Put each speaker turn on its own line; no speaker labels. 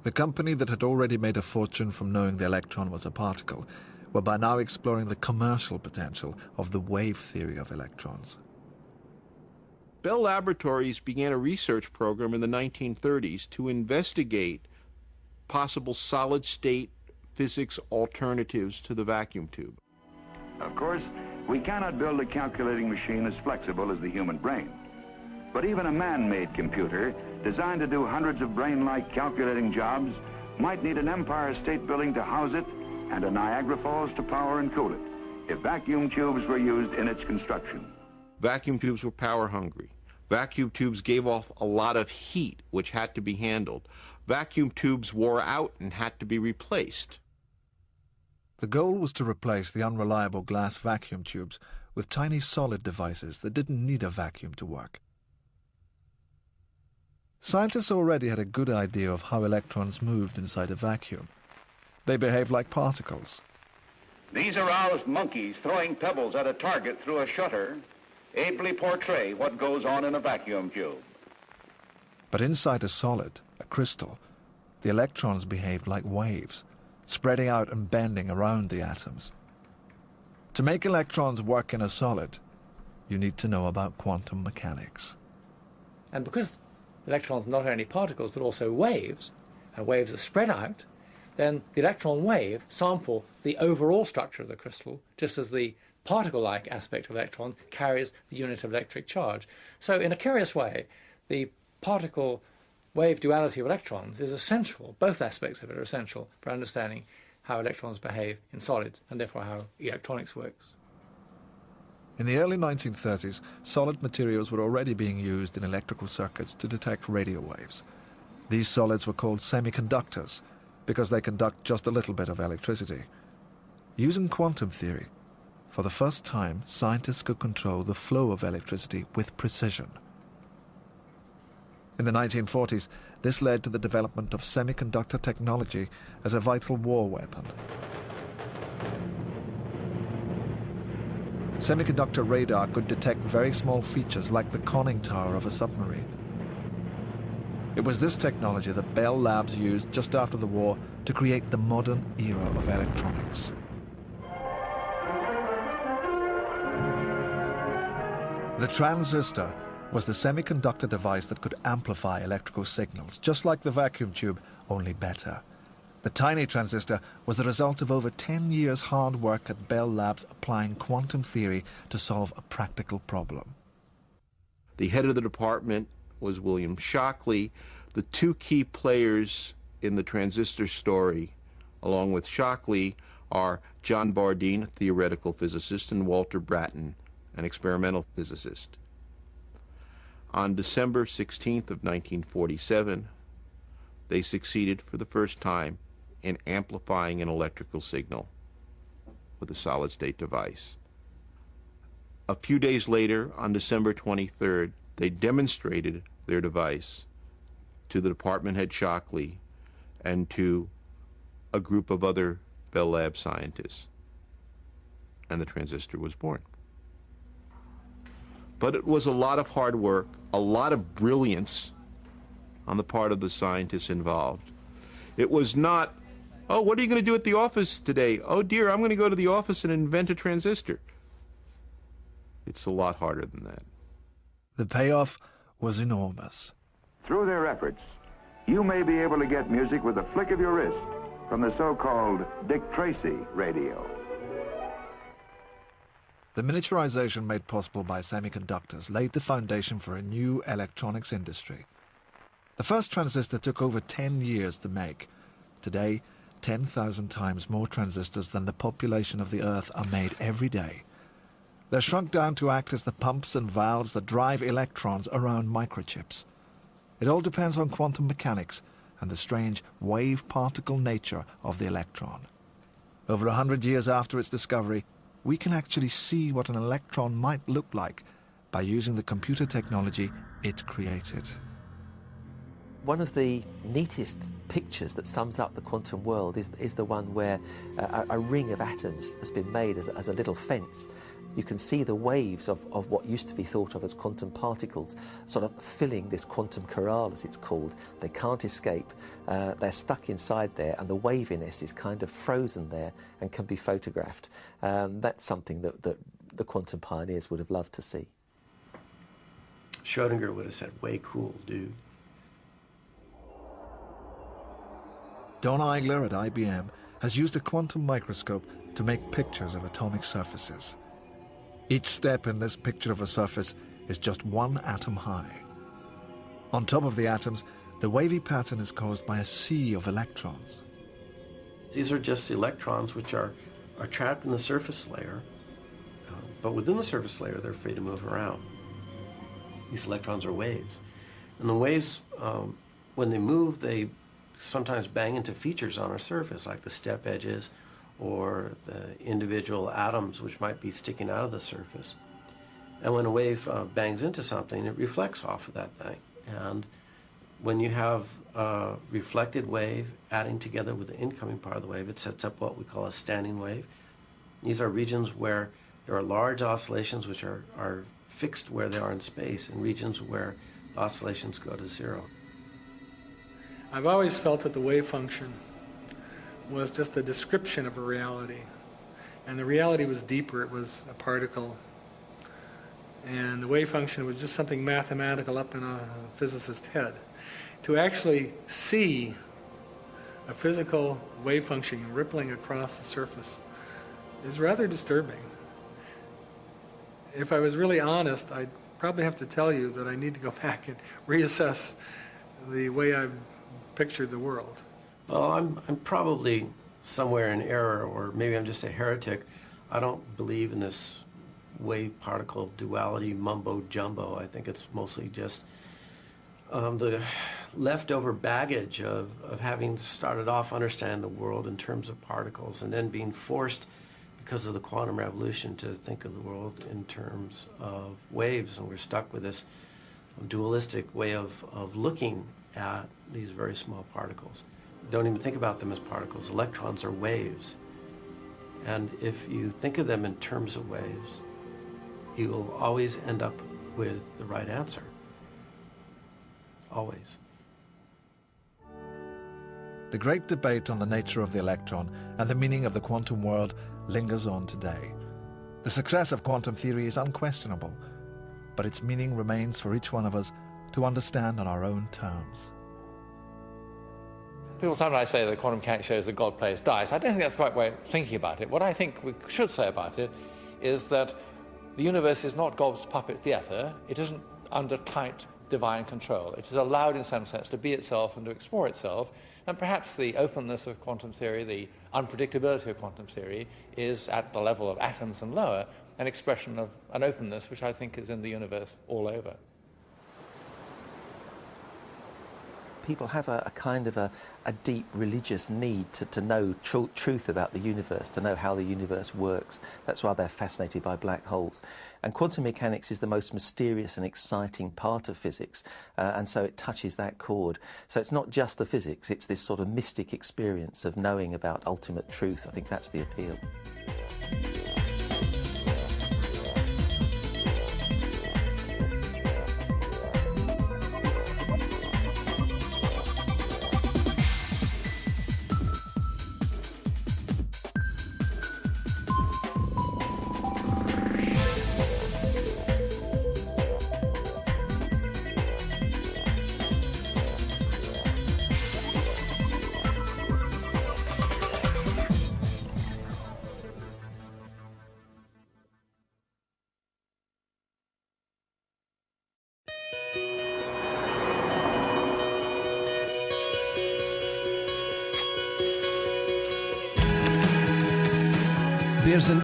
The company that had already made a fortune from knowing the electron was a particle were by now exploring the commercial potential of the wave theory of electrons.
Bell Laboratories began a research program in the 1930s to investigate possible solid-state physics alternatives to the vacuum tube.
Of course, we cannot build a calculating machine as flexible as the human brain. But even a man-made computer designed to do hundreds of brain-like calculating jobs might need an Empire State Building to house it and a Niagara Falls to power and cool it if vacuum tubes were used in its construction.
Vacuum tubes were power hungry. Vacuum tubes gave off a lot of heat, which had to be handled. Vacuum tubes wore out and had to be replaced.
The goal was to replace the unreliable glass vacuum tubes with tiny solid devices that didn't need a vacuum to work. Scientists already had a good idea of how electrons moved inside a vacuum. They behaved like particles.
These aroused monkeys throwing pebbles at a target through a shutter ably portray what goes on in a vacuum tube.
But inside a solid, a crystal, the electrons behaved like waves, spreading out and bending around the atoms. To make electrons work in a solid, you need to know about quantum mechanics.
And because electrons are not only particles but also waves, and waves are spread out, then the electron wave sample the overall structure of the crystal, just as the particle-like aspect of electrons carries the unit of electric charge. So in a curious way, the particle-wave duality of electrons is essential, both aspects of it are essential for understanding how electrons behave in solids and therefore how electronics works.
In the early 1930s, solid materials were already being used in electrical circuits to detect radio waves. These solids were called semiconductors because they conduct just a little bit of electricity. Using quantum theory, for the first time, scientists could control the flow of electricity with precision. In the 1940s, this led to the development of semiconductor technology as a vital war weapon. Semiconductor radar could detect very small features like the conning tower of a submarine. It was this technology that Bell Labs used just after the war to create the modern era of electronics. The transistor was the semiconductor device that could amplify electrical signals, just like the vacuum tube, only better. The tiny transistor was the result of over 10 years' hard work at Bell Labs applying quantum theory to solve a practical problem.
The head of the department was William Shockley. The two key players in the transistor story, along with Shockley, are John Bardeen, a theoretical physicist, and Walter Brattain, an experimental physicist. On December 16th of 1947, they succeeded for the first time in amplifying an electrical signal with a solid-state device. A few days later, on December 23rd, they demonstrated their device to the department head Shockley and to a group of other Bell Lab scientists, and the transistor was born. But it was a lot of hard work, a lot of brilliance on the part of the scientists involved. It was not, oh, what are you going to do at the office today? Oh dear, I'm going to go to the office and invent a transistor. It's a lot harder than that.
The payoff was enormous.
Through their efforts, you may be able to get music with a flick of your wrist from the so-called Dick Tracy radio.
The miniaturization made possible by semiconductors laid the foundation for a new electronics industry. The first transistor took over 10 years to make. Today, 10,000 times more transistors than the population of the Earth are made every day. They're shrunk down to act as the pumps and valves that drive electrons around microchips. It all depends on quantum mechanics and the strange wave-particle nature of the electron. Over 100 years after its discovery, we can actually see what an electron might look like by using the computer technology it created.
One of the neatest pictures that sums up the quantum world is the one where a ring of atoms has been made as a little fence, you can see the waves of what used to be thought of as quantum particles sort of filling this quantum corral, as it's called. They can't escape. They're stuck inside there, and the waviness is kind of frozen there and can be photographed. That's something that the quantum pioneers would have loved to see.
Schrödinger would have said, way cool, dude.
Don Eigler at IBM has used a quantum microscope to make pictures of atomic surfaces. Each step in this picture of a surface is just one atom high. On top of the atoms, the wavy pattern is caused by a sea of electrons.
These are just electrons which are trapped in the surface layer, but within the surface layer they're free to move around. These electrons are waves. And the waves, when they move, they sometimes bang into features on our surface, like the step edges or the individual atoms which might be sticking out of the surface. And when a wave bangs into something, it reflects off of that thing. And when you have a reflected wave adding together with the incoming part of the wave, it sets up what we call a standing wave. These are regions where there are large oscillations which are fixed where they are in space, and regions where oscillations go to zero.
I've always felt that the wave function was just a description of a reality. And the reality was deeper. It was a particle. And the wave function was just something mathematical up in a physicist's head. To actually see a physical wave function rippling across the surface is rather disturbing. If I was really honest, I'd probably have to tell you that I need to go back and reassess the way I've pictured the world.
Well, I'm probably somewhere in error, or maybe I'm just a heretic. I don't believe in this wave-particle duality mumbo-jumbo. I think it's mostly just the leftover baggage of having started off understanding the world in terms of particles, and then being forced, because of the quantum revolution, to think of the world in terms of waves, and we're stuck with this dualistic way of looking at these very small particles. Don't even think about them as particles. Electrons are waves. And if you think of them in terms of waves, you will always end up with the right answer. Always.
The great debate on the nature of the electron and the meaning of the quantum world lingers on today. The success of quantum theory is unquestionable, but its meaning remains for each one of us to understand on our own terms.
People sometimes say that quantum mechanics shows that God plays dice. I don't think that's the right way of thinking about it. What I think we should say about it is that the universe is not God's puppet theatre. It isn't under tight divine control. It is allowed in some sense to be itself and to explore itself. And perhaps the openness of quantum theory, the unpredictability of quantum theory, is at the level of atoms and lower, an expression of an openness which I think is in the universe all over.
People have a kind of a deep religious need to know truth about the universe, to know how the universe works. That's why they're fascinated by black holes. And quantum mechanics is the most mysterious and exciting part of physics, and so it touches that chord. So it's not just the physics, it's this sort of mystic experience of knowing about ultimate truth. I think that's the appeal.
There's an